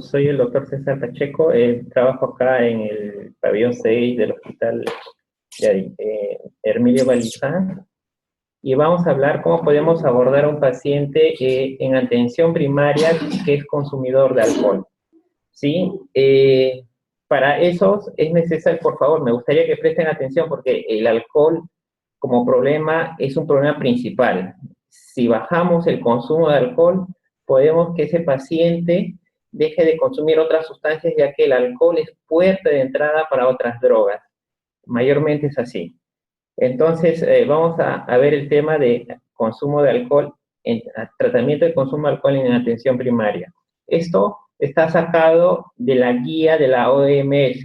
Soy el doctor César Pacheco, trabajo acá en el pabellón 6 del Hospital Hermilio Balizán y vamos a hablar cómo podemos abordar a un paciente en atención primaria que es consumidor de alcohol. ¿Sí? Para eso es necesario, por favor, me gustaría que presten atención porque el alcohol como problema es un problema principal. Si bajamos el consumo de alcohol, podemos que ese paciente deje de consumir otras sustancias, ya que el alcohol es puerta de entrada para otras drogas. Mayormente es así. Entonces, vamos a ver el tema de consumo de alcohol, tratamiento de consumo de alcohol en atención primaria. Esto está sacado de la guía de la OMS.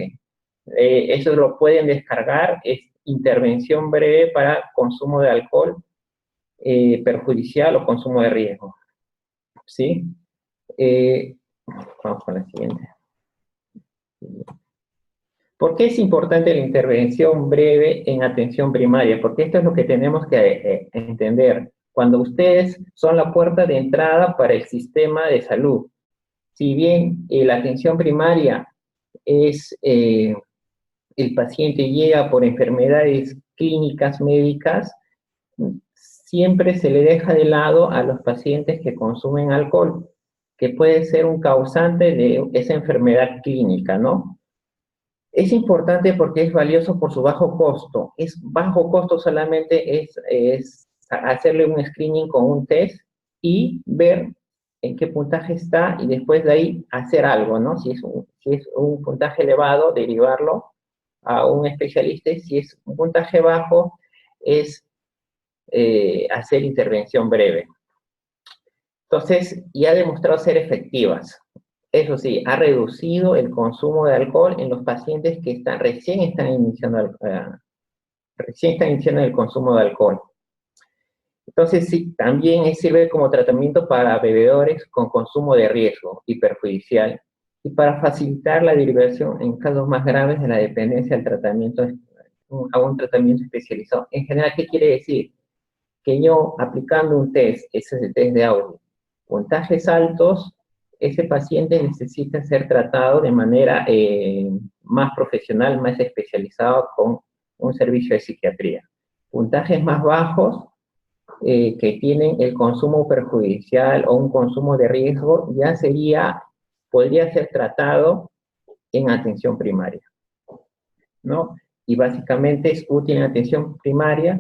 Eso lo pueden descargar, es intervención breve para consumo de alcohol perjudicial o consumo de riesgo. ¿Sí? Vamos con la siguiente. ¿Por qué es importante la intervención breve en atención primaria? Porque esto es lo que tenemos que entender. Cuando ustedes son la puerta de entrada para el sistema de salud, si bien la atención primaria es, el paciente llega por enfermedades clínicas médicas, siempre se le deja de lado a los pacientes que consumen alcohol, que puede ser un causante de esa enfermedad clínica, ¿no? Es importante porque es valioso por su bajo costo. Es bajo costo solamente es hacerle un screening con un test y ver en qué puntaje está y después de ahí hacer algo, ¿no? Si es un puntaje elevado, derivarlo a un especialista. Si es un puntaje bajo, es hacer intervención breve. Entonces, ya ha demostrado ser efectivas. Eso sí, ha reducido el consumo de alcohol en los pacientes que recién están iniciando el consumo de alcohol. Entonces, sí, también sirve como tratamiento para bebedores con consumo de riesgo y perjudicial y para facilitar la derivación en casos más graves de la dependencia del tratamiento, a un tratamiento especializado. En general, ¿qué quiere decir? Que yo, aplicando un test, ese es el test de audio, puntajes altos, ese paciente necesita ser tratado de manera más profesional, más especializado con un servicio de psiquiatría. Puntajes más bajos, que tienen el consumo perjudicial o un consumo de riesgo, podría ser tratado en atención primaria, ¿no? Y básicamente es útil en atención primaria,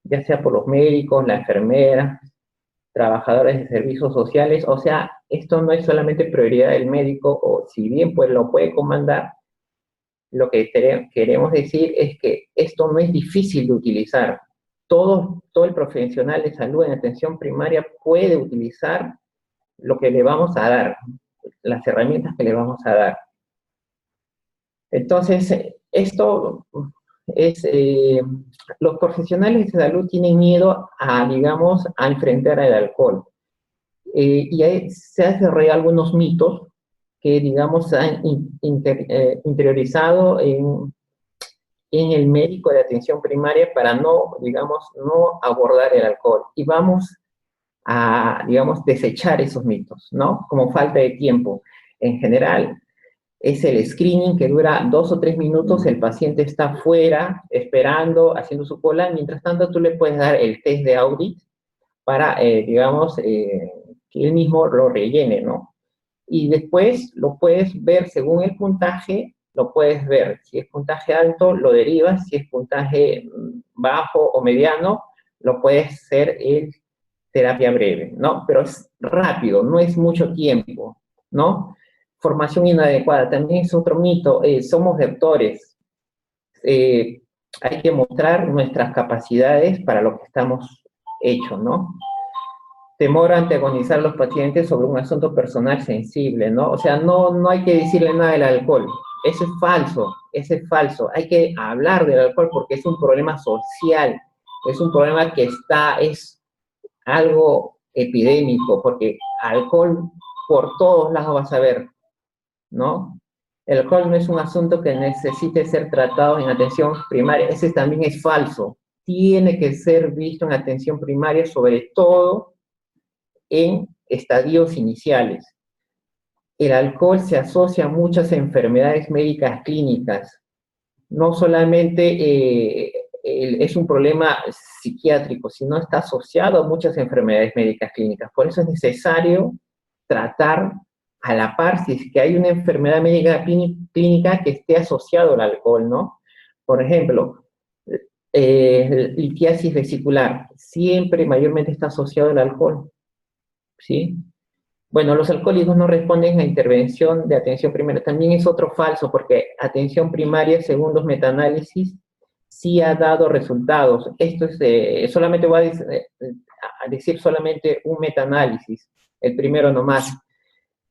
ya sea por los médicos, la enfermera, trabajadores de servicios sociales. O sea, esto no es solamente prioridad del médico, o si bien pues lo puede comandar, lo que queremos decir es que esto no es difícil de utilizar. Todo el profesional de salud en atención primaria puede utilizar lo que le vamos a dar, las herramientas que le vamos a dar. Entonces, esto es, los profesionales de salud tienen miedo a, digamos, a enfrentar el alcohol. Y ahí se hacen real algunos mitos que, digamos, se han interiorizado en el médico de atención primaria para no, digamos, no abordar el alcohol. Y vamos a, digamos, desechar esos mitos, ¿no? Como falta de tiempo. En general, es el screening que dura 2 o 3 minutos, el paciente está fuera, esperando, haciendo su cola, mientras tanto tú le puedes dar el test de audit para, digamos, que él mismo lo rellene, ¿no? Y después lo puedes ver según el puntaje, lo puedes ver. Si es puntaje alto, lo derivas. Si es puntaje bajo o mediano, lo puedes hacer en terapia breve, ¿no? Pero es rápido, no es mucho tiempo, ¿no? Formación inadecuada, también es otro mito. Somos doctores. Hay que mostrar nuestras capacidades para lo que estamos hechos, ¿no? Temor a antagonizar a los pacientes sobre un asunto personal sensible, ¿no? O sea, no hay que decirle nada del alcohol. Eso es falso. Hay que hablar del alcohol porque es un problema social, es un problema que es algo epidémico, porque alcohol por todos lados vas a ver, ¿no? El alcohol no es un asunto que necesite ser tratado en atención primaria, ese también es falso. Tiene que ser visto en atención primaria, sobre todo en estadios iniciales. el alcohol se asocia a muchas enfermedades médicas clínicas. No solamente es un problema psiquiátrico, sino está asociado a muchas enfermedades médicas clínicas. Por eso es necesario tratar a la par si es que hay una enfermedad médica clínica que esté asociado al alcohol, ¿no? Por ejemplo, litiasis vesicular, siempre mayormente está asociado al alcohol, ¿sí? Bueno, los alcohólicos no responden a intervención de atención primaria. También es otro falso, porque atención primaria, según los metaanálisis, sí ha dado resultados. Esto es, solamente voy a decir solamente un metaanálisis, el primero nomás.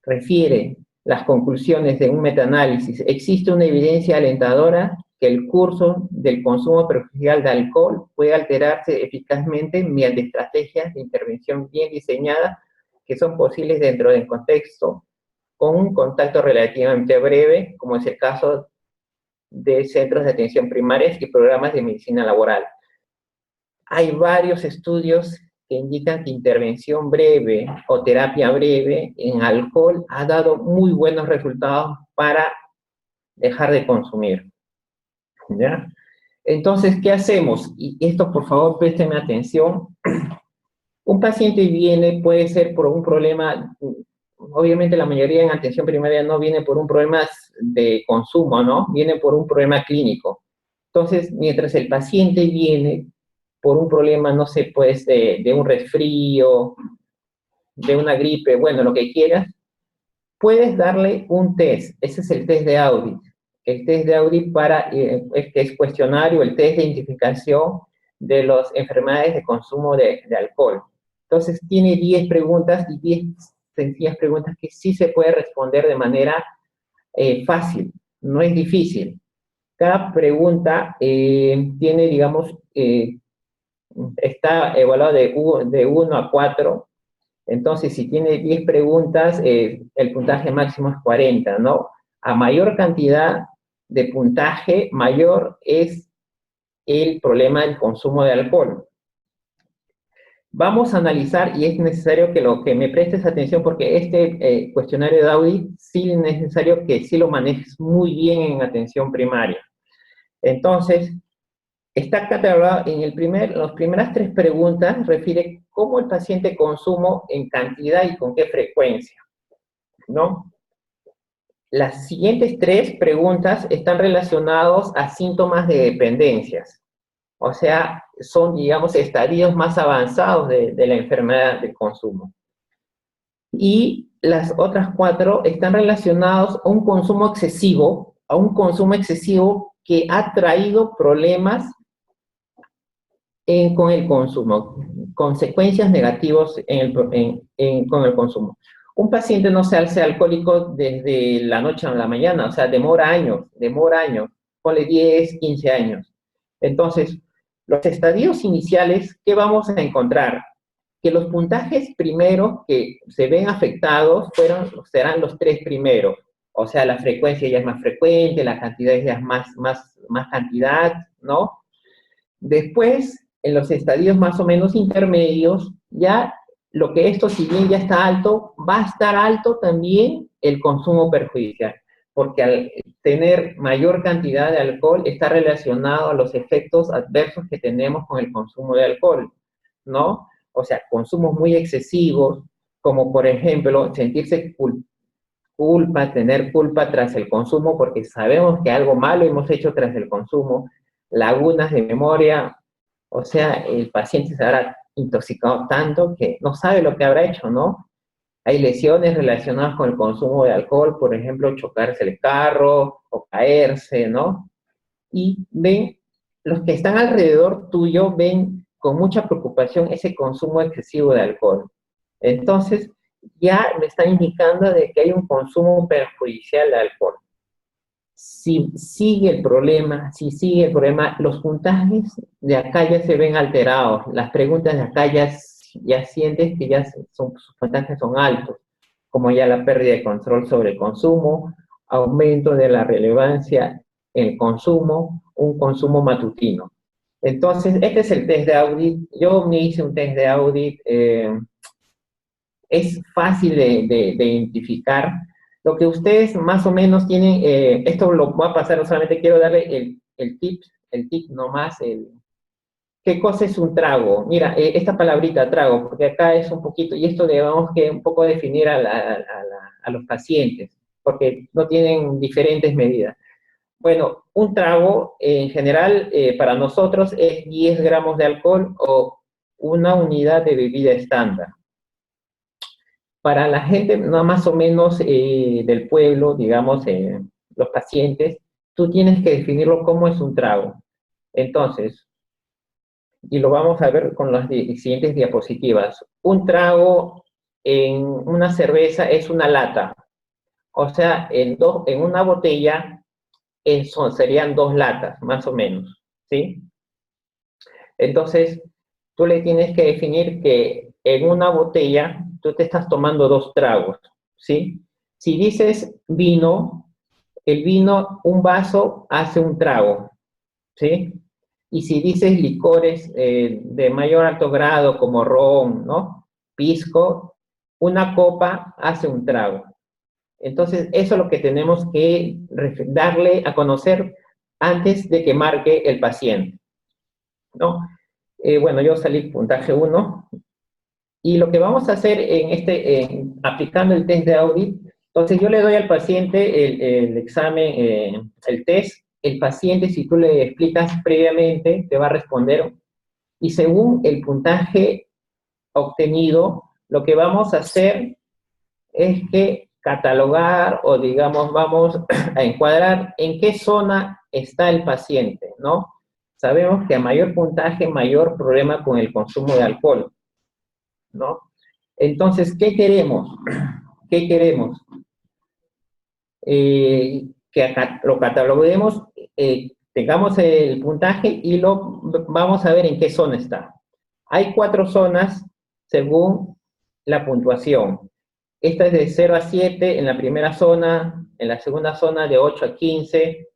Refiere las conclusiones de un metaanálisis. Existe una evidencia alentadora que el curso del consumo perjudicial de alcohol puede alterarse eficazmente mediante estrategias de intervención bien diseñadas que son posibles dentro del contexto con un contacto relativamente breve, como es el caso de centros de atención primarias y programas de medicina laboral. Hay varios estudios que indican que intervención breve o terapia breve en alcohol ha dado muy buenos resultados para dejar de consumir, ¿ya? Entonces, ¿qué hacemos? Y esto, por favor, présteme atención. Un paciente viene, puede ser por un problema, obviamente la mayoría en atención primaria no viene por un problema de consumo, ¿no? Viene por un problema clínico. Entonces, mientras el paciente viene por un problema, no sé, pues, de un resfrío, de una gripe, bueno, lo que quieras, puedes darle un test. Ese es el test de Audit. El test de Audit para, que es cuestionario, el test de identificación de las enfermedades de consumo de alcohol. Entonces, tiene 10 preguntas y 10 sencillas preguntas que sí se puede responder de manera fácil, no es difícil. Cada pregunta tiene, digamos, está evaluado de 1 a 4. Entonces, si tiene 10 preguntas, el puntaje máximo es 40, ¿no? A mayor cantidad de puntaje, mayor es el problema del consumo de alcohol. Vamos a analizar, y es necesario que me prestes atención, porque este cuestionario de audit sí es necesario que sí lo manejes muy bien en atención primaria. Entonces, está catalogado en las primeras 3 preguntas, refiere cómo el paciente consumo en cantidad y con qué frecuencia, ¿no? Las siguientes 3 preguntas están relacionados a síntomas de dependencias. O sea, son, digamos, estadios más avanzados de la enfermedad del consumo. Y las otras 4 están relacionados a un consumo excesivo, que ha traído problemas con el consumo, consecuencias negativas con el consumo. Un paciente no se hace alcohólico desde la noche a la mañana, o sea, demora años, ponle 10, 15 años. Entonces, los estadios iniciales, ¿qué vamos a encontrar? Que los puntajes primeros que se ven afectados serán los 3 primeros. O sea, la frecuencia ya es más frecuente, la cantidad ya es más cantidad, ¿no? Después, en los estadios más o menos intermedios, ya lo que esto, si bien ya está alto, va a estar alto también el consumo perjudicial, porque al tener mayor cantidad de alcohol está relacionado a los efectos adversos que tenemos con el consumo de alcohol, ¿no? O sea, consumos muy excesivos, como por ejemplo sentirse tener culpa tras el consumo, porque sabemos que algo malo hemos hecho tras el consumo, lagunas de memoria, o sea, el paciente se habrá intoxicado tanto que no sabe lo que habrá hecho, ¿no? Hay lesiones relacionadas con el consumo de alcohol, por ejemplo, chocarse el carro o caerse, ¿no? Y ven, los que están alrededor tuyo ven con mucha preocupación ese consumo excesivo de alcohol. Entonces, ya me está indicando de que hay un consumo perjudicial de alcohol. Si sigue el problema, los puntajes de acá ya se ven alterados. Las preguntas de acá ya sientes que ya sus puntajes son altos, como ya la pérdida de control sobre el consumo, aumento de la relevancia en el consumo, un consumo matutino. Entonces, este es el test de audit. Yo me hice un test de audit. Es fácil de identificar. Lo que ustedes más o menos tienen, esto lo voy a pasar, solamente quiero darle el tip nomás, ¿qué cosa es un trago? Mira, esta palabrita trago, porque acá es un poquito, y esto debemos que un poco definir a los pacientes, porque no tienen diferentes medidas. Bueno, un trago en general para nosotros es 10 gramos de alcohol o una unidad de bebida estándar. Para la gente no más o menos del pueblo, digamos, los pacientes, tú tienes que definirlo como es un trago. Entonces, y lo vamos a ver con las siguientes diapositivas. Un trago en una cerveza es una lata. O sea, en una botella serían 2 latas, más o menos, ¿sí? Entonces, tú le tienes que definir que en una botella tú te estás tomando 2 tragos, ¿sí? Si dices vino, el vino, un vaso hace un trago, ¿sí? Y si dices licores de mayor alto grado, como ron, ¿no? Pisco, una copa hace un trago. Entonces, eso es lo que tenemos que darle a conocer antes de que marque el paciente, ¿no? Bueno, yo salí puntaje 1, y lo que vamos a hacer aplicando el test de audit, entonces yo le doy al paciente el examen, el test, el paciente, si tú le explicas previamente, te va a responder, y según el puntaje obtenido, lo que vamos a hacer es que catalogar o digamos, vamos a encuadrar en qué zona está el paciente, ¿no? Sabemos que a mayor puntaje, mayor problema con el consumo de alcohol, ¿no? Entonces, ¿qué queremos? ¿Qué queremos? Que acá lo cataloguemos, tengamos el puntaje y vamos a ver en qué zona está. Hay 4 zonas según la puntuación. Esta es de 0 a 7 en la primera zona, en la segunda zona de 8 a 15,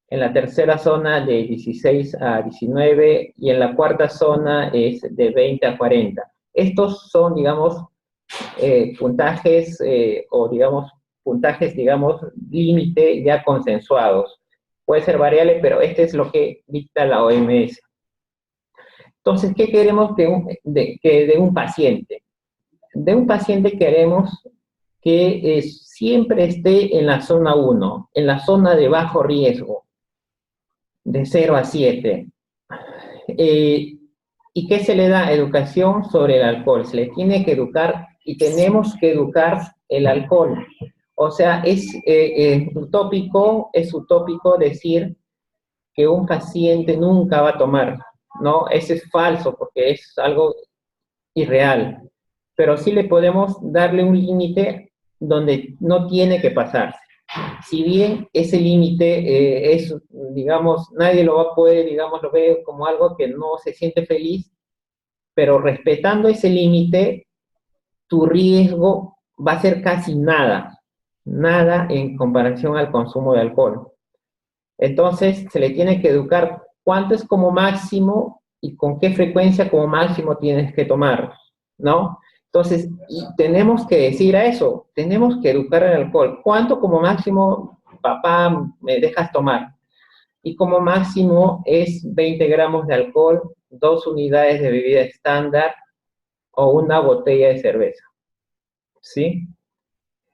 en la tercera zona de 16 a 19 y en la cuarta zona es de 20 a 40. Estos son, digamos, puntajes o digamos puntajes, digamos, límite ya consensuados. Puede ser variable, pero este es lo que dicta la OMS. Entonces, ¿qué queremos de un paciente? De un paciente queremos que siempre esté en la zona 1, en la zona de bajo riesgo, de 0 a 7. ¿Y qué se le da? Educación sobre el alcohol. Se le tiene que educar y tenemos que educar el alcohol. O sea, es utópico decir que un paciente nunca va a tomar, ¿no? Eso es falso porque es algo irreal. Pero sí le podemos darle un límite donde no tiene que pasarse. Si bien ese límite es, digamos, nadie lo va a poder, digamos, lo ve como algo que no se siente feliz, pero respetando ese límite, tu riesgo va a ser casi nada, nada en comparación al consumo de alcohol. Entonces, se le tiene que educar cuánto es como máximo y con qué frecuencia como máximo tienes que tomar, ¿no? Entonces, y tenemos que decir a eso, tenemos que educar el alcohol. ¿Cuánto como máximo, papá, me dejas tomar? Y como máximo es 20 gramos de alcohol, 2 unidades de bebida estándar o una botella de cerveza, ¿sí?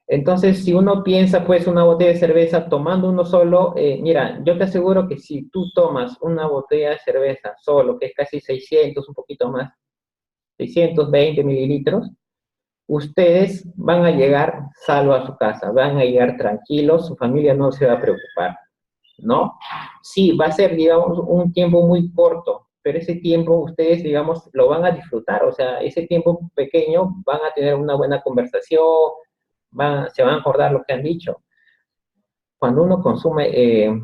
Entonces, si uno piensa, pues, una botella de cerveza tomando uno solo, mira, yo te aseguro que si tú tomas una botella de cerveza solo, que es casi 600, un poquito más, 620 mililitros, ustedes van a llegar salvo a su casa, van a llegar tranquilos, su familia no se va a preocupar, ¿no? Sí, va a ser, digamos, un tiempo muy corto, pero ese tiempo ustedes, digamos, lo van a disfrutar, o sea, ese tiempo pequeño van a tener una buena conversación, se van a acordar lo que han dicho. Cuando uno consume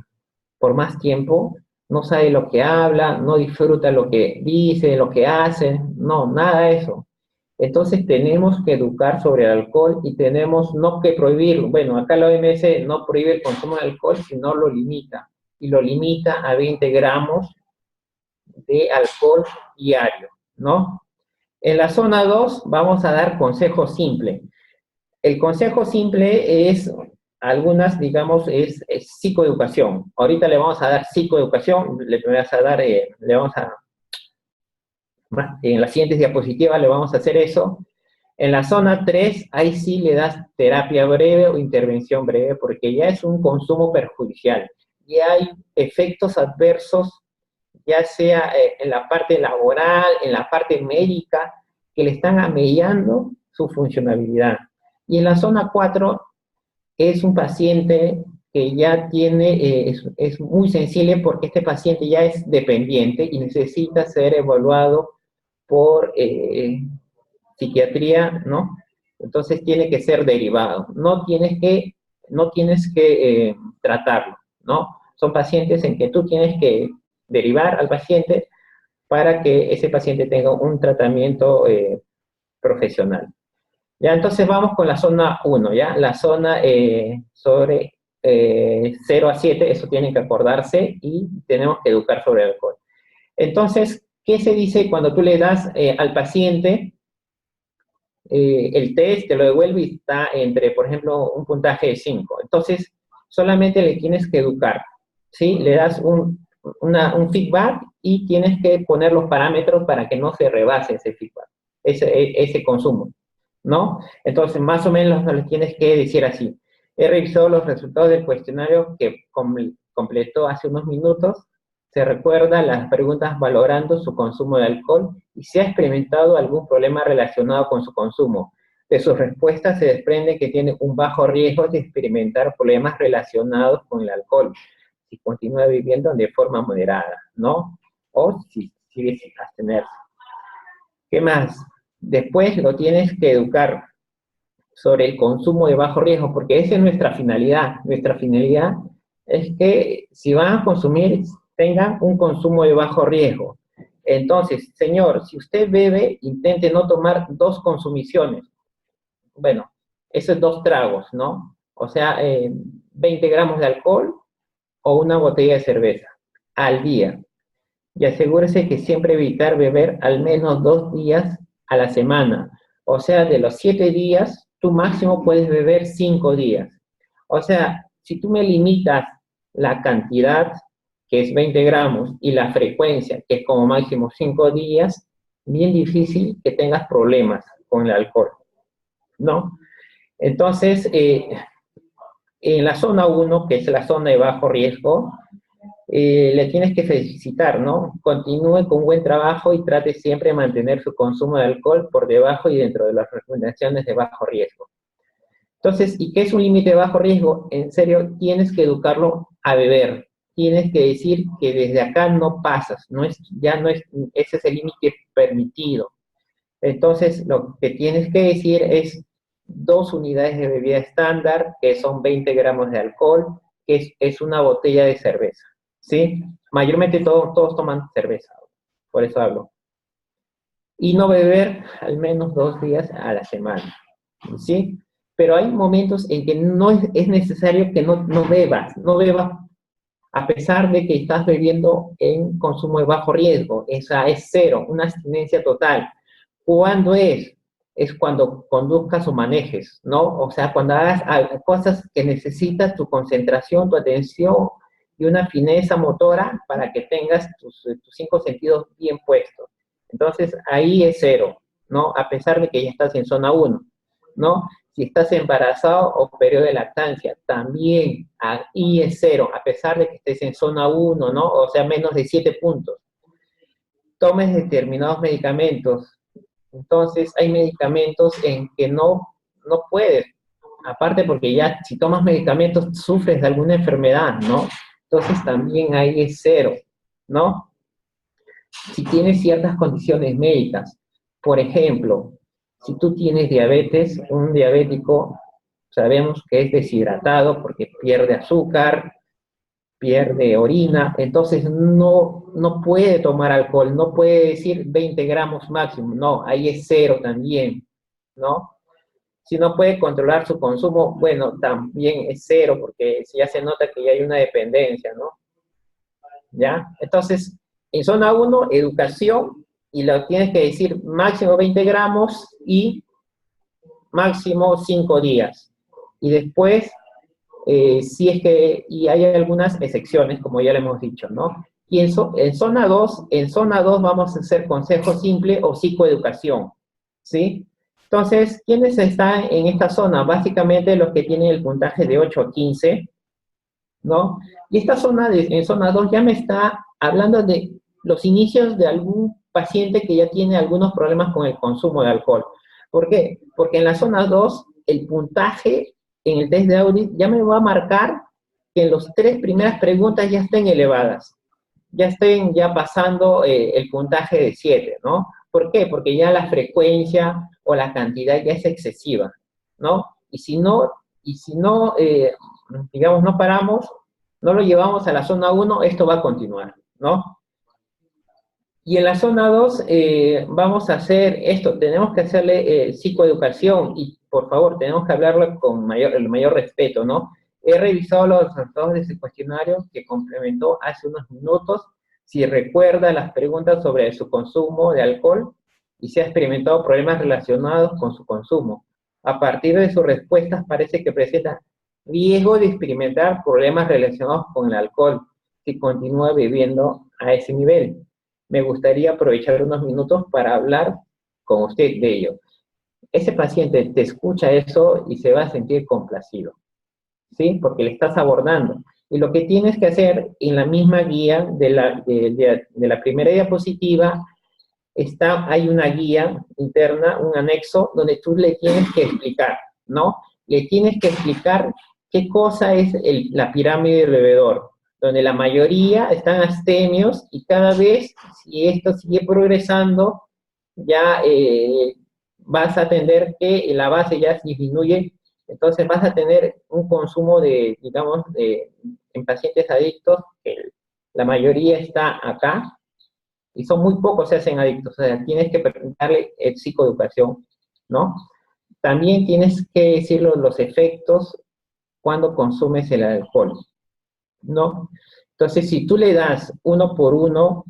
por más tiempo, no sabe lo que habla, no disfruta lo que dice, lo que hace, no, nada de eso. Entonces tenemos que educar sobre el alcohol y tenemos no que prohibir, bueno, acá la OMS no prohíbe el consumo de alcohol, sino lo limita, y lo limita a 20 gramos de alcohol diario, ¿no? En la zona 2 vamos a dar consejos simples. el consejo simple es, algunas, digamos, es psicoeducación. Ahorita le vamos a dar psicoeducación, le vamos a, en las siguientes diapositivas le vamos a hacer eso. En la zona 3, ahí sí le das terapia breve o intervención breve, porque ya es un consumo perjudicial. Ya hay efectos adversos, ya sea en la parte laboral, en la parte médica, que le están amellando su funcionalidad. Y en la zona 4 es un paciente que ya tiene, es muy sensible porque este paciente ya es dependiente y necesita ser evaluado por psiquiatría, ¿no? Entonces tiene que ser derivado. No tienes que tratarlo, ¿no? Son pacientes en que tú tienes que derivar al paciente para que ese paciente tenga un tratamiento profesional. Ya, entonces vamos con la zona 1, ¿ya? La zona sobre 0 a 7, eso tienen que acordarse y tenemos que educar sobre el alcohol. Entonces, ¿qué se dice cuando tú le das al paciente el test, te lo devuelve y está entre, por ejemplo, un puntaje de 5? Entonces, solamente le tienes que educar, ¿sí? Le das un feedback y tienes que poner los parámetros para que no se rebase ese feedback, ese consumo, ¿no? Entonces, más o menos no le tienes que decir así. He revisado los resultados del cuestionario que completó hace unos minutos. Se recuerda las preguntas valorando su consumo de alcohol y si ha experimentado algún problema relacionado con su consumo. De sus respuestas se desprende que tiene un bajo riesgo de experimentar problemas relacionados con el alcohol si continúa viviendo de forma moderada, ¿no? O si sigue sin abstenerse. ¿Qué más? Después lo tienes que educar sobre el consumo de bajo riesgo, porque esa es nuestra finalidad. Nuestra finalidad es que si van a consumir, tengan un consumo de bajo riesgo. Entonces, señor, si usted bebe, intente no tomar 2 consumiciones. Bueno, esos 2 tragos, ¿no? O sea, 20 gramos de alcohol o una botella de cerveza al día. Y asegúrese que siempre evitar beber al menos 2 días a la semana. O sea, de los 7 días, tú máximo puedes beber 5 días. O sea, si tú me limitas la cantidad, que es 20 gramos, y la frecuencia, que es como máximo 5 días, bien difícil que tengas problemas con el alcohol, ¿no? Entonces, en la zona 1, que es la zona de bajo riesgo, le tienes que felicitar, ¿no? Continúe con buen trabajo y trate siempre de mantener su consumo de alcohol por debajo y dentro de las recomendaciones de bajo riesgo. Entonces, ¿y qué es un límite de bajo riesgo? En serio, tienes que educarlo a beber. Tienes que decir que desde acá no pasas, ya no es, ese es el límite permitido. Entonces, lo que tienes que decir es 2 unidades de bebida estándar, que son 20 gramos de alcohol, que es una botella de cerveza, ¿sí? Mayormente todos toman cerveza, por eso hablo. Y no beber al menos 2 días a la semana, ¿sí? Pero hay momentos en que no es necesario que no bebas a pesar de que estás bebiendo en consumo de bajo riesgo. Esa es 0, una abstinencia total. ¿Cuándo es? Es cuando conduzcas o manejes, ¿no? O sea, cuando hagas cosas que necesitas tu concentración, tu atención y una fineza motora para que tengas tus 5 sentidos bien puestos. Entonces, ahí es 0, ¿no? A pesar de que ya estás en zona 1, ¿no? Si estás embarazado o periodo de lactancia, también ahí es 0, a pesar de que estés en zona 1, ¿no? O sea, menos de 7 puntos. Tomes determinados medicamentos. Entonces, hay medicamentos en que no puedes. Aparte porque ya si tomas medicamentos sufres de alguna enfermedad, ¿no? Entonces también ahí es 0, ¿no? Si tienes ciertas condiciones médicas, por ejemplo, si tú tienes diabetes, un diabético sabemos que es deshidratado porque pierde azúcar, pierde orina, entonces no puede tomar alcohol, no puede decir 20 gramos máximo, no, ahí es 0 también, ¿no? Si no puede controlar su consumo, bueno, también es 0 porque ya se nota que ya hay una dependencia, ¿no? ¿Ya? Entonces, en zona 1, educación, y lo tienes que decir máximo 20 gramos y máximo 5 días. Y después, si es que, y hay algunas excepciones, como ya le hemos dicho, ¿no? Y en zona 2 vamos a hacer consejo simple o psicoeducación, ¿sí? Entonces, ¿quiénes están en esta zona? Básicamente los que tienen el puntaje de 8 a 15, ¿no? Y esta zona, en zona 2 ya me está hablando de los inicios de algún paciente que ya tiene algunos problemas con el consumo de alcohol. ¿Por qué? Porque en la zona 2 el puntaje en el test de Audit ya me va a marcar que en las 3 primeras preguntas ya estén elevadas, ya estén ya pasando el puntaje de 7, ¿no? ¿Por qué? Porque ya la frecuencia o la cantidad ya es excesiva, ¿no? Y si no digamos, no paramos, no lo llevamos a la zona 1, esto va a continuar, ¿no? Y en la zona 2 vamos a hacer esto, tenemos que hacerle psicoeducación y por favor tenemos que hablarlo con el mayor respeto, ¿no? He revisado los resultados de ese cuestionario que complementó hace unos minutos, si recuerda las preguntas sobre su consumo de alcohol y si ha experimentado problemas relacionados con su consumo. A partir de sus respuestas parece que presenta riesgo de experimentar problemas relacionados con el alcohol si continúa bebiendo a ese nivel. Me gustaría aprovechar unos minutos para hablar con usted de ello. Ese paciente te escucha eso y se va a sentir complacido, ¿sí? Porque le estás abordando. Y lo que tienes que hacer en la misma guía de la primera diapositiva, hay una guía interna, un anexo, donde tú le tienes que explicar, ¿no? Le tienes que explicar qué cosa es la pirámide del bebedor, donde la mayoría están abstemios y cada vez, si esto sigue progresando, ya vas a atender que la base ya disminuye, entonces vas a tener un consumo de, digamos, en pacientes adictos, que la mayoría está acá, y son muy pocos se hacen adictos, o sea, tienes que preguntarle psicoeducación, ¿no? También tienes que decirle los efectos cuando consumes el alcohol, ¿no? Entonces, si tú le das uno por uno,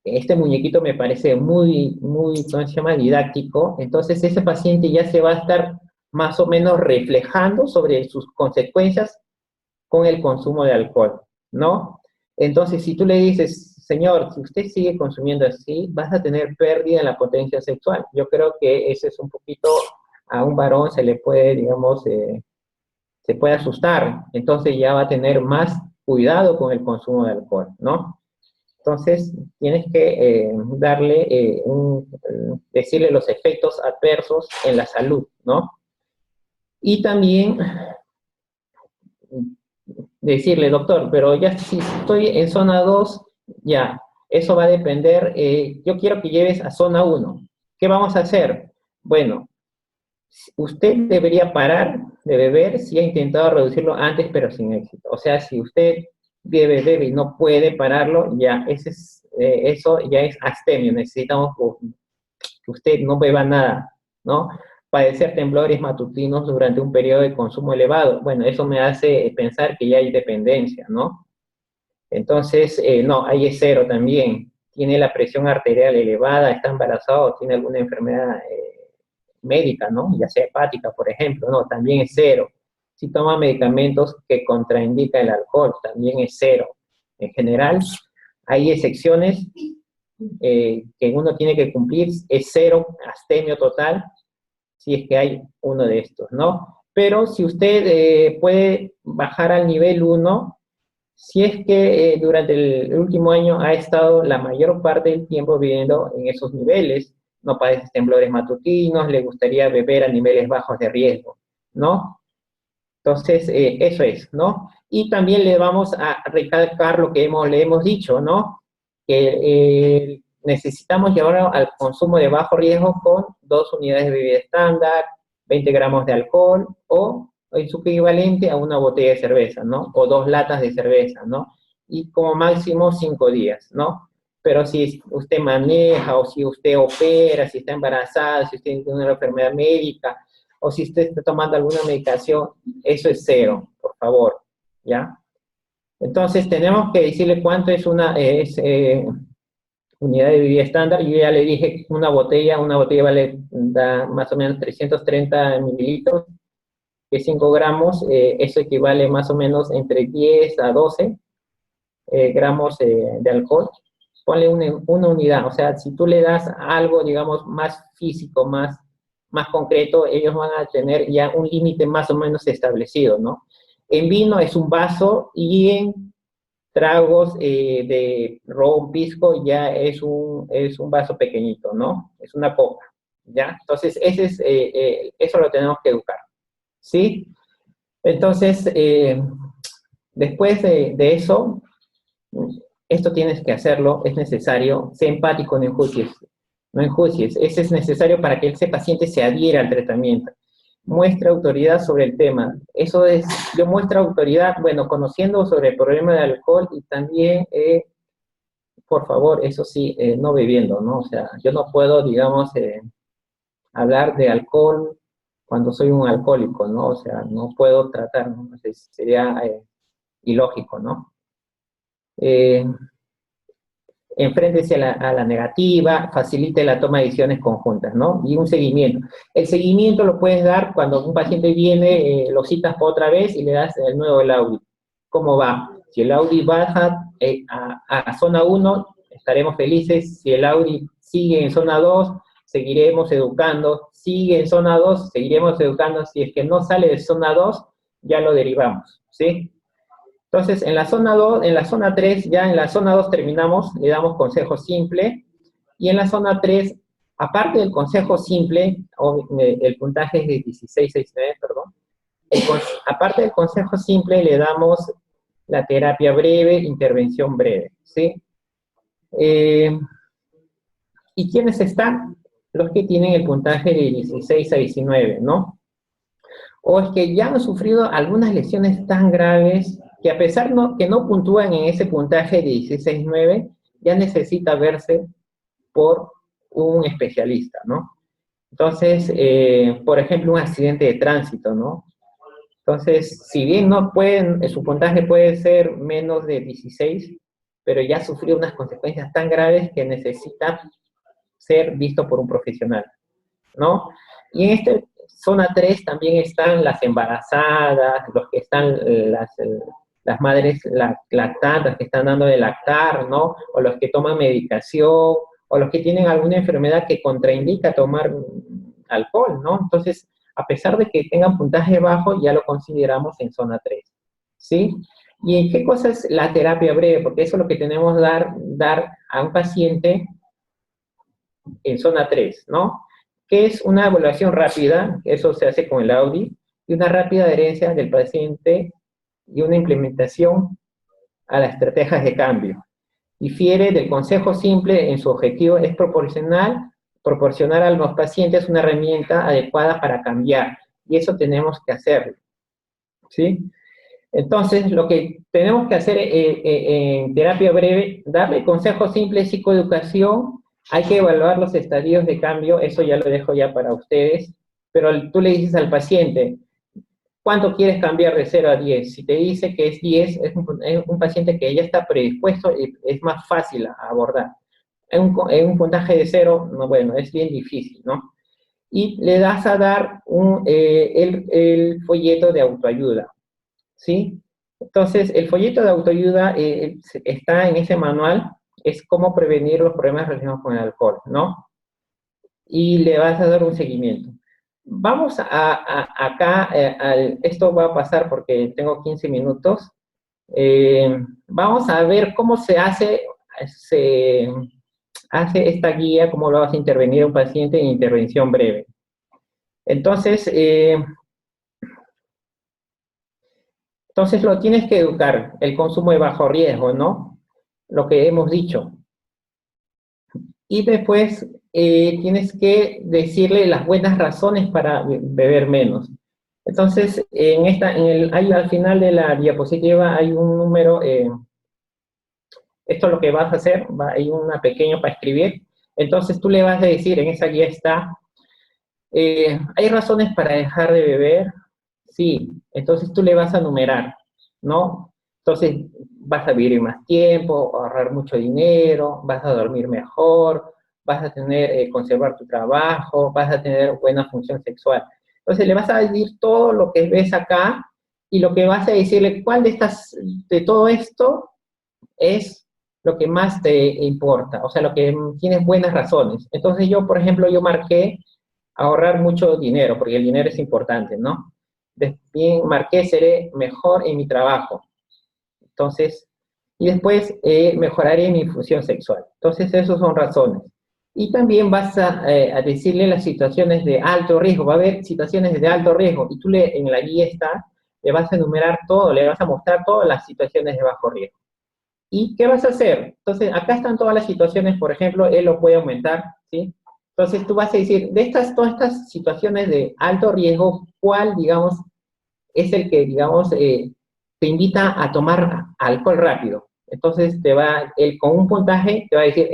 este muñequito me parece muy, ¿cómo se llama? Didáctico, entonces ese paciente ya se va a estar más o menos reflejando sobre sus consecuencias con el consumo de alcohol, ¿no? Entonces, si tú le dices, señor, si usted sigue consumiendo así, vas a tener pérdida en la potencia sexual. Yo creo que ese es un poquito, a un varón se le puede, digamos, se puede asustar, entonces ya va a tener más cuidado con el consumo de alcohol, ¿no? Entonces, tienes que darle, decirle los efectos adversos en la salud, ¿no? Y también decirle, doctor, pero ya si estoy en zona 2 ya, eso va a depender, yo quiero que lleves a zona 1. ¿Qué vamos a hacer? Bueno, usted debería parar de beber si ha intentado reducirlo antes, pero sin éxito. O sea, si usted bebe y no puede pararlo, ya, eso ya es abstemio. Necesitamos que usted no beba nada, ¿no? Padecer temblores matutinos durante un periodo de consumo elevado. Bueno, eso me hace pensar que ya hay dependencia, ¿no? Entonces, no, ahí es cero también. Tiene la presión arterial elevada, está embarazado, tiene alguna enfermedad médica, ¿no? Ya sea hepática, por ejemplo, no, también es cero. Si toma medicamentos que contraindica el alcohol, también es cero. En general, hay excepciones que uno tiene que cumplir, es cero, abstemio total, si es que hay uno de estos, ¿no? Pero si usted puede bajar al nivel 1, si es que durante el último año ha estado la mayor parte del tiempo viviendo en esos niveles, no padece temblores matutinos, le gustaría beber a niveles bajos de riesgo, ¿no? Entonces, eso es, ¿no? Y también le vamos a recalcar lo que le hemos dicho, ¿no? Que necesitamos llevarlo al consumo de bajo riesgo con 2 unidades de bebida estándar, 20 gramos de alcohol o en su equivalente a una botella de cerveza, ¿no? O 2 latas de cerveza, ¿no? Y como máximo 5 días, ¿no? Pero si usted maneja o si usted opera, si está embarazada, si usted tiene una enfermedad médica o si usted está tomando alguna medicación, eso es cero, por favor, ¿ya? Entonces tenemos que decirle cuánto es unidad de medida estándar. Yo ya le dije una botella vale, da más o menos 330 mililitros, que 5 gramos, eso equivale más o menos entre 10 a 12 gramos de alcohol. Ponle una unidad, o sea, si tú le das algo, digamos, más físico, más concreto, ellos van a tener ya un límite más o menos establecido, ¿no? En vino es un vaso y en tragos de ron, pisco, ya es un vaso pequeñito, ¿no? Es una copa, ¿ya? Entonces, eso lo tenemos que educar, ¿sí? Entonces, después de eso, esto tienes que hacerlo, es necesario, sé empático, no enjuicies, no enjuicies, eso es necesario para que ese paciente se adhiera al tratamiento. Muestra autoridad sobre el tema, eso es, yo muestro autoridad, bueno, conociendo sobre el problema del alcohol y también, por favor, eso sí, no bebiendo, ¿no? O sea, yo no puedo, digamos, hablar de alcohol cuando soy un alcohólico, ¿no? O sea, no puedo tratar, ¿no? Sería ilógico, ¿no? Eh, Enfréntese a la negativa, facilite la toma de decisiones conjuntas, ¿no? Y un seguimiento. El seguimiento lo puedes dar cuando un paciente viene, lo citas por otra vez y le das el nuevo Audi. ¿Cómo va? Si el Audi baja a zona 1, estaremos felices. Si el Audi sigue en zona 2, seguiremos educando. Sigue en zona 2, seguiremos educando. Si es que no sale de zona 2, ya lo derivamos, ¿sí? Entonces, en la zona 2, en la zona 3, ya en la zona 2 terminamos, le damos consejo simple, y en la zona 3, aparte del consejo simple, el puntaje es de 1669, perdón, aparte del consejo simple le damos la terapia breve, intervención breve, ¿sí? Eh, ¿Y quiénes están? Los que tienen el puntaje de 16 a 19, ¿no? O es que ya han sufrido algunas lesiones tan graves que a pesar que no puntúan en ese puntaje de 16.9, ya necesita verse por un especialista, ¿no? Entonces, por ejemplo, un accidente de tránsito, ¿no? Entonces, si bien no pueden, su puntaje puede ser menos de 16, pero ya sufrió unas consecuencias tan graves que necesita ser visto por un profesional, ¿no? Y en esta zona 3 también están las embarazadas, los que están, las madres lactantes que están dando de lactar, ¿no? O los que toman medicación, o los que tienen alguna enfermedad que contraindica tomar alcohol, ¿no? Entonces, a pesar de que tengan puntaje bajo, ya lo consideramos en zona 3, ¿sí? ¿Y en qué cosa es la terapia breve? Porque eso es lo que tenemos que dar a un paciente en zona 3, ¿no? Que es una evaluación rápida, eso se hace con el Audi, y una rápida adherencia del paciente y una implementación a las estrategias de cambio. Difiere del consejo simple en su objetivo, es proporcionar a los pacientes una herramienta adecuada para cambiar, y eso tenemos que hacerlo, ¿sí? Entonces, lo que tenemos que hacer en terapia breve, darle consejo simple, psicoeducación, hay que evaluar los estadios de cambio, eso ya lo dejo ya para ustedes, pero tú le dices al paciente, ¿cuánto quieres cambiar de 0 a 10? Si te dice que es 10, es un paciente que ya está predispuesto y es más fácil a abordar. En un puntaje de 0, no, bueno, es bien difícil, ¿no? Y le das a dar el folleto de autoayuda, ¿sí? Entonces, el folleto de autoayuda está en ese manual, es cómo prevenir los problemas relacionados con el alcohol, ¿no? Y le vas a dar un seguimiento. Vamos acá, esto va a pasar porque tengo 15 minutos. Vamos a ver cómo se hace esta guía, cómo lo vas a intervenir a un paciente en intervención breve. Entonces, entonces lo tienes que educar, el consumo de bajo riesgo, ¿no? Lo que hemos dicho. Y después tienes que decirle las buenas razones para beber menos. Entonces, ahí al final de la diapositiva hay un número, esto es lo que vas a hacer, hay una pequeña para escribir. Entonces tú le vas a decir, en esa guía está, ¿hay razones para dejar de beber? Sí. Entonces tú le vas a numerar, ¿no? Entonces, vas a vivir más tiempo, ahorrar mucho dinero, vas a dormir mejor, vas a tener, conservar tu trabajo, vas a tener buena función sexual. Entonces, le vas a decir todo lo que ves acá y lo que vas a decirle, ¿cuál de todo esto es lo que más te importa? O sea, lo que tienes buenas razones. Entonces, yo, por ejemplo, yo marqué ahorrar mucho dinero, porque el dinero es importante, ¿no? Bien, marqué seré mejor en mi trabajo. Entonces, y después mejoraré mi función sexual. Entonces, esas son razones. Y también vas a decirle las situaciones de alto riesgo. Va a haber situaciones de alto riesgo y tú en la guía está, le vas a enumerar todo, le vas a mostrar todas las situaciones de bajo riesgo. ¿Y qué vas a hacer? Entonces, acá están todas las situaciones, por ejemplo, él lo puede aumentar, ¿sí? Entonces, tú vas a decir, todas estas situaciones de alto riesgo, ¿cuál, digamos, es el que, digamos, te invita a tomar alcohol rápido? Entonces, él con un puntaje te va a decir,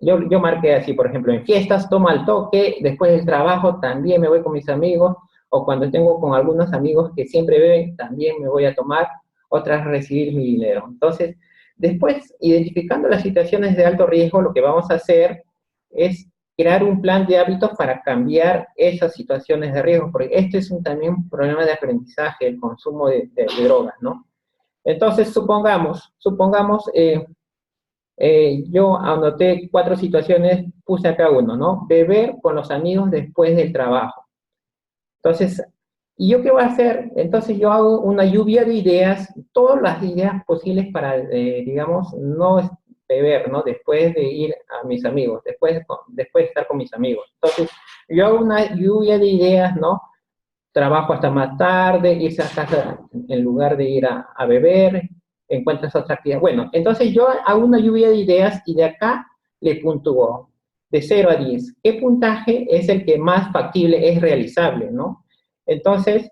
yo marqué así, por ejemplo, en fiestas tomo al toque, después del trabajo también me voy con mis amigos, o cuando tengo con algunos amigos que siempre beben, también me voy a tomar, otras recibir mi dinero. Entonces, después, identificando las situaciones de alto riesgo, lo que vamos a hacer es crear un plan de hábitos para cambiar esas situaciones de riesgo, porque este es también un problema de aprendizaje, el consumo de drogas, ¿no? Entonces, yo anoté 4 situaciones, puse acá uno, ¿no? Beber con los amigos después del trabajo. Entonces, ¿y yo qué voy a hacer? Entonces yo hago una lluvia de ideas, todas las ideas posibles para, digamos, no beber, ¿no? Después de ir a mis amigos, después de estar con mis amigos. Entonces, yo hago una lluvia de ideas, ¿no? Trabajo hasta más tarde, irse a casa en lugar de ir a beber, encuentras otra actividad. Bueno, entonces yo hago una lluvia de ideas y de acá le puntúo de 0 a 10. ¿Qué puntaje es el que más factible es realizable, no? Entonces,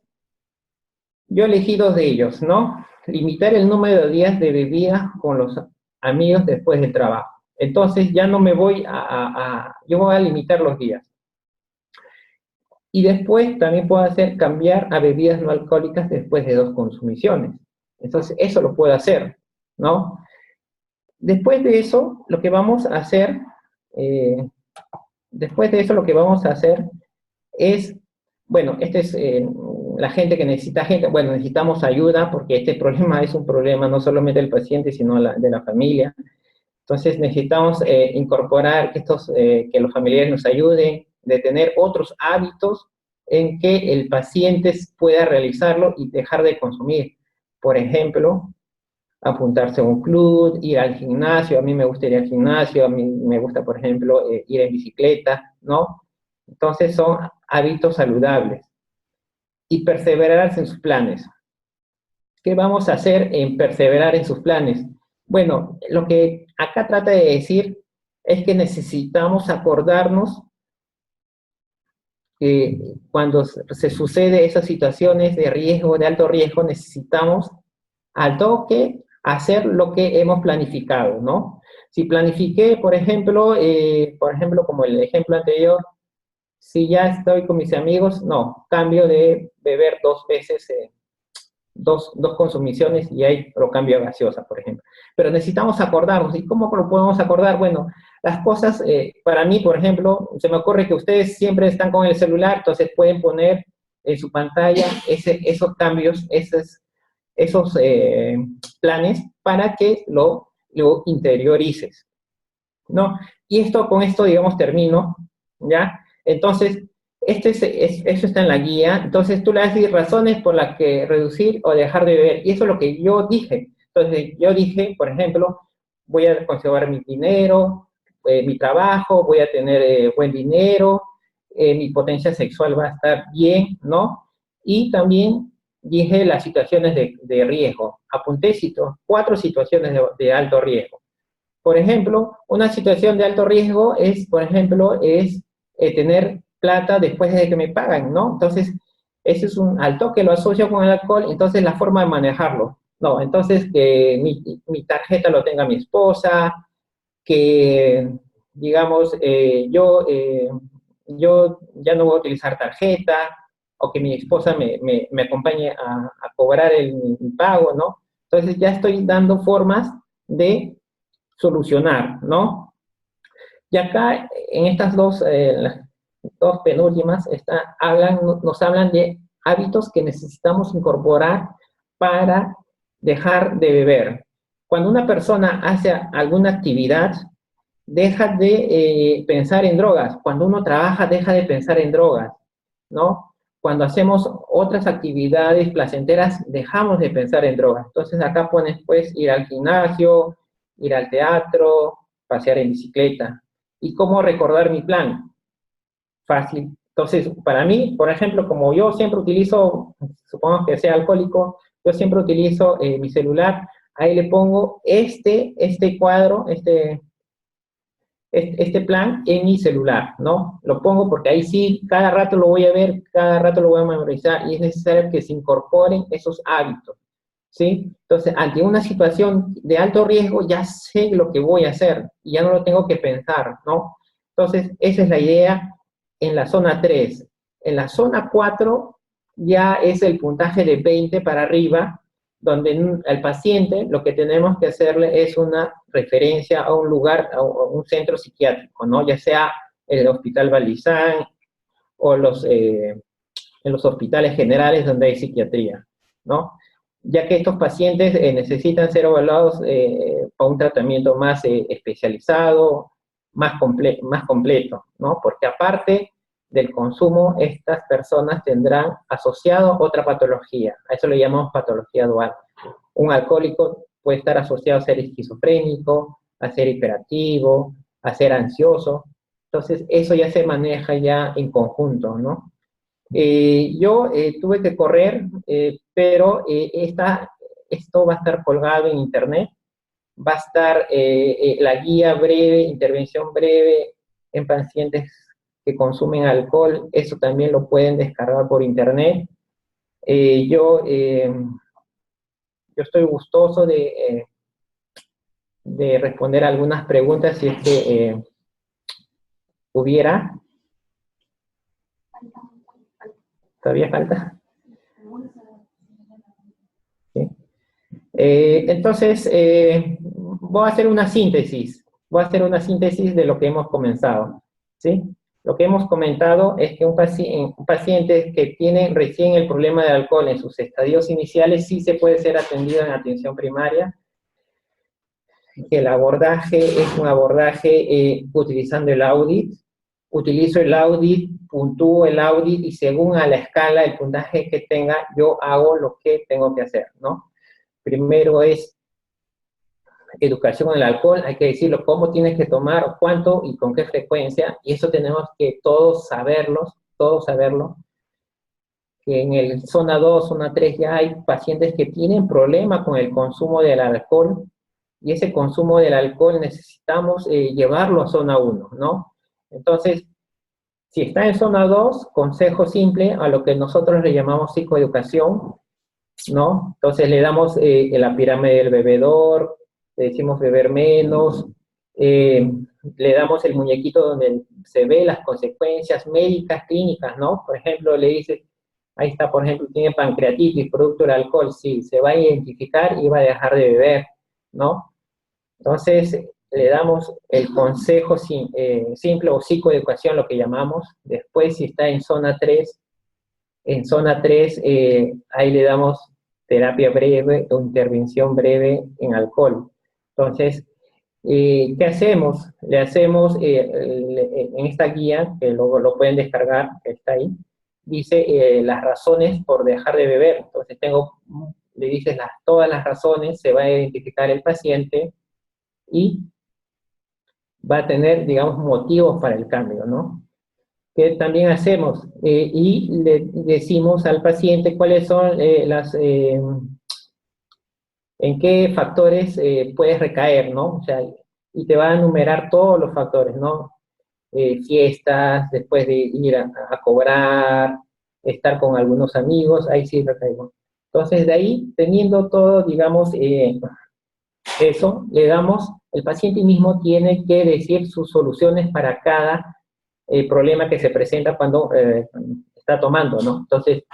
yo elegí 2 de ellos, ¿no? Limitar el número de días de bebida con los amigos después del trabajo. Entonces, ya no me voy yo voy a limitar los días. Y después también puedo hacer cambiar a bebidas no alcohólicas después de 2 consumiciones. Entonces, eso lo puedo hacer, ¿no? Después de eso, lo que vamos a hacer, eh, después de eso, lo que vamos a hacer es, bueno, este es la gente que necesita gente, bueno, necesitamos ayuda porque este problema es un problema no solamente del paciente, sino de la familia. Entonces necesitamos incorporar que los familiares nos ayuden, de tener otros hábitos en que el paciente pueda realizarlo y dejar de consumir. Por ejemplo, apuntarse a un club, ir al gimnasio, a mí me gusta ir al gimnasio, a mí me gusta, por ejemplo, ir en bicicleta, ¿no? Entonces son hábitos saludables. Y perseverar en sus planes. ¿Qué vamos a hacer en perseverar en sus planes? Bueno, lo que acá trata de decir es que necesitamos acordarnos que cuando se sucede esas situaciones de riesgo, de alto riesgo, necesitamos al toque hacer lo que hemos planificado, ¿no? Si planifiqué, por ejemplo, como el ejemplo anterior, si ya estoy con mis amigos, no, cambio de beber 2 veces, dos consumiciones y ahí lo cambio a gaseosa, por ejemplo. Pero necesitamos acordarnos. ¿Y cómo lo podemos acordar? Bueno, las cosas, para mí, por ejemplo, se me ocurre que ustedes siempre están con el celular, entonces pueden poner en su pantalla esos cambios, esos planes para que lo interiorices, ¿no? Y con esto, digamos, termino, ¿ya? Entonces, eso está en la guía. Entonces, tú le das razones por las que reducir o dejar de beber. Y eso es lo que yo dije. Entonces, yo dije, por ejemplo, voy a conservar mi dinero, mi trabajo, voy a tener buen dinero, mi potencia sexual va a estar bien, ¿no? Y también dije las situaciones de riesgo. Apunté 4 situaciones de alto riesgo. Por ejemplo, una situación de alto riesgo es, por ejemplo, tener plata después de que me pagan, ¿no? Entonces, eso es al toque lo asocio con el alcohol, entonces la forma de manejarlo. No, entonces que mi tarjeta lo tenga mi esposa, que, digamos, yo ya no voy a utilizar tarjeta, o que mi esposa me acompañe a cobrar el pago, ¿no? Entonces ya estoy dando formas de solucionar, ¿no? Y acá, en estas las dos penúltimas, nos hablan de hábitos que necesitamos incorporar para dejar de beber. Cuando una persona hace alguna actividad, deja de pensar en drogas. Cuando uno trabaja, deja de pensar en drogas, ¿no? Cuando hacemos otras actividades placenteras, dejamos de pensar en drogas. Entonces acá pones, pues, ir al gimnasio, ir al teatro, pasear en bicicleta. ¿Y cómo recordar mi plan? Fácil. Entonces, para mí, por ejemplo, como yo siempre utilizo, supongo que sea alcohólico, yo siempre utilizo mi celular, ahí le pongo este cuadro, este plan en mi celular, ¿no? Lo pongo porque ahí sí, cada rato lo voy a ver, cada rato lo voy a memorizar y es necesario que se incorporen esos hábitos, ¿sí? Entonces, ante una situación de alto riesgo, ya sé lo que voy a hacer y ya no lo tengo que pensar, ¿no? Entonces, esa es la idea en la zona 3. En la zona 4 ya es el puntaje de 20 para arriba, donde al paciente lo que tenemos que hacerle es una referencia a un lugar, a un centro psiquiátrico, ¿no? Ya sea el Hospital Balizán o en los hospitales generales donde hay psiquiatría, ¿no? Ya que estos pacientes necesitan ser evaluados para un tratamiento más especializado, más completo, ¿no? Porque aparte del consumo, estas personas tendrán asociado otra patología. A eso le llamamos patología dual. Un alcohólico puede estar asociado a ser esquizofrénico, a ser hiperactivo, a ser ansioso. Entonces, eso ya se maneja ya en conjunto, ¿no? Yo tuve que correr, pero esto va a estar colgado en internet, va a estar la guía breve, intervención breve en pacientes que consumen alcohol, eso también lo pueden descargar por internet. Eh, yo, eh, yo estoy gustoso de responder algunas preguntas si es que hubiera. ¿Todavía falta? ¿Sí? Entonces, voy a hacer una síntesis. Voy a hacer una síntesis de lo que hemos comenzado, ¿sí? Lo que hemos comentado es que un paciente que tiene recién el problema de alcohol en sus estadios iniciales sí se puede ser atendido en atención primaria, que el abordaje es un abordaje utilizando el audit. Utilizo el audit, puntúo el audit y según a la escala, el puntaje que tenga, yo hago lo que tengo que hacer, ¿no? Primero es educación en el alcohol, hay que decirlo, cómo tienes que tomar, cuánto y con qué frecuencia, y eso tenemos que todos saberlo, que en el zona 2, zona 3 ya hay pacientes que tienen problemas con el consumo del alcohol, y ese consumo del alcohol necesitamos llevarlo a zona 1, ¿no? Entonces, si está en zona 2, consejo simple a lo que nosotros le llamamos psicoeducación, ¿no? Entonces le damos la pirámide del bebedor, le decimos beber menos, le damos el muñequito donde se ve las consecuencias médicas, clínicas, ¿no? Por ejemplo, le dice, ahí está, por ejemplo, tiene pancreatitis, producto del alcohol, sí, se va a identificar y va a dejar de beber, ¿no? Entonces, le damos el consejo simple o psicoeducación, lo que llamamos. Después, si está en zona 3 ahí le damos terapia breve o intervención breve en alcohol. Entonces, ¿qué hacemos? Le hacemos, en esta guía, que luego lo pueden descargar, que está ahí, dice las razones por dejar de beber. Entonces, le dices todas las razones, se va a identificar el paciente y va a tener, digamos, motivos para el cambio, ¿no? Que también hacemos y le decimos al paciente cuáles son en qué factores puedes recaer, ¿no? O sea, y te va a enumerar todos los factores, ¿no? Fiestas, después de ir a cobrar, estar con algunos amigos, ahí sí recaemos. Entonces, de ahí, teniendo todo, digamos, eso, le damos, el paciente mismo tiene que decir sus soluciones para cada problema que se presenta cuando está tomando, ¿no? Entonces,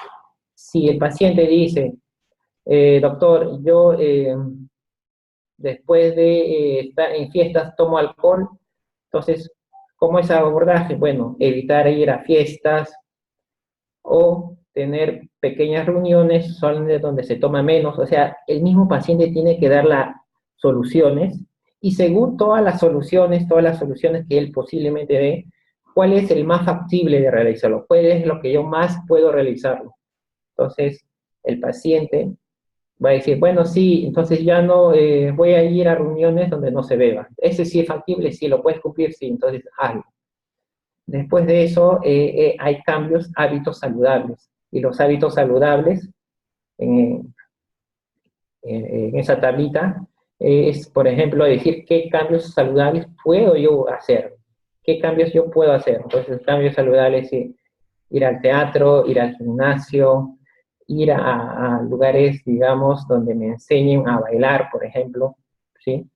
si el paciente dice, doctor, yo después de estar en fiestas tomo alcohol, entonces, ¿cómo es abordaje? Bueno, evitar ir a fiestas o tener pequeñas reuniones solamente donde se toma menos, o sea, el mismo paciente tiene que dar las soluciones y según todas las soluciones que él posiblemente dé, ¿cuál es el más factible de realizarlo? ¿Cuál es lo que yo más puedo realizarlo? Entonces, el paciente va a decir, bueno, sí, entonces ya no voy a ir a reuniones donde no se beba. Ese sí es factible, sí, lo puedes cumplir, sí, entonces hazlo. Después de eso, hay cambios, hábitos saludables. Y los hábitos saludables, en, en esa tablita, es, por ejemplo, decir qué cambios saludables puedo yo hacer. ¿Qué cambios yo puedo hacer? Entonces, cambios saludables, sí, ir al teatro, ir al gimnasio, ir a lugares, digamos, donde me enseñen a bailar, por ejemplo, ¿sí?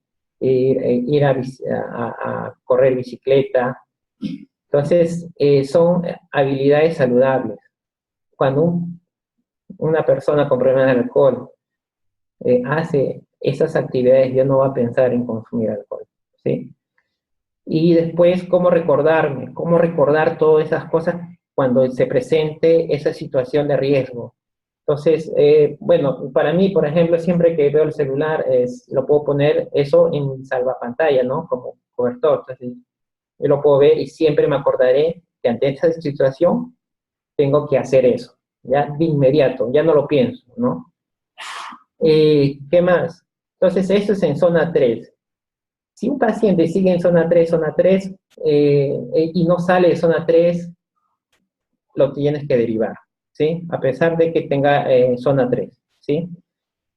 Ir a correr bicicleta. Entonces, son habilidades saludables. Cuando una persona con problemas de alcohol hace esas actividades, ya no va a pensar en consumir alcohol, ¿sí? Y después, cómo recordar todas esas cosas cuando se presente esa situación de riesgo. Entonces, bueno, para mí, por ejemplo, siempre que veo el celular, lo puedo poner eso en salvapantalla, ¿no? Como cobertor. Entonces, yo lo puedo ver y siempre me acordaré que ante esta situación tengo que hacer eso, ya de inmediato, ya no lo pienso, ¿no? ¿Qué más? Entonces, eso es en zona 3. Si un paciente sigue en zona 3 y no sale de zona 3, lo tienes que derivar, ¿sí? A pesar de que tenga zona 3, ¿sí?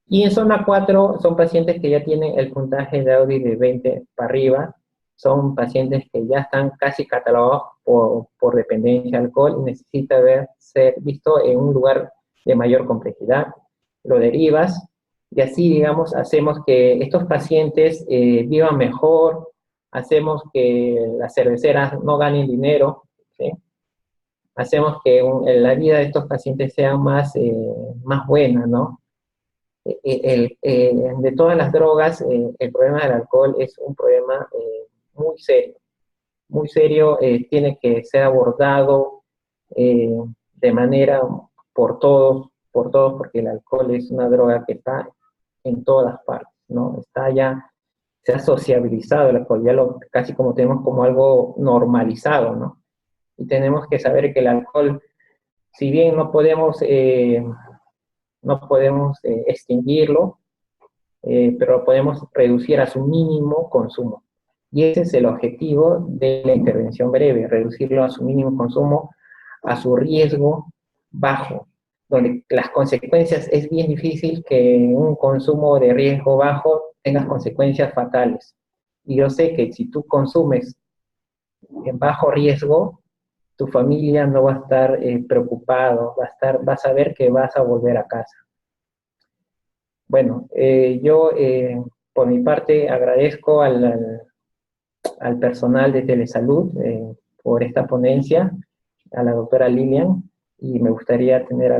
Y en zona 4 son pacientes que ya tienen el puntaje de Audi de 20 para arriba, son pacientes que ya están casi catalogados por dependencia de alcohol y necesita ser visto en un lugar de mayor complejidad. Lo derivas y así, digamos, hacemos que estos pacientes vivan mejor, hacemos que las cerveceras no ganen dinero, ¿sí? Hacemos que la vida de estos pacientes sea más buena, ¿no? De todas las drogas, el problema del alcohol es un problema muy serio, tiene que ser abordado eh, de manera por todos, porque el alcohol es una droga que está en todas partes, ¿no? Se ha sociabilizado el alcohol, casi como tenemos como algo normalizado, ¿no? Y tenemos que saber que el alcohol, si bien no podemos extinguirlo, pero lo podemos reducir a su mínimo consumo. Y ese es el objetivo de la intervención breve, reducirlo a su mínimo consumo, a su riesgo bajo, donde las consecuencias es bien difícil que un consumo de riesgo bajo tenga consecuencias fatales. Y yo sé que si tú consumes en bajo riesgo, tu familia no va a estar preocupado, vas a ver que vas a volver a casa. Bueno, yo por mi parte agradezco al personal de Telesalud por esta ponencia, a la doctora Lilian, y me gustaría tener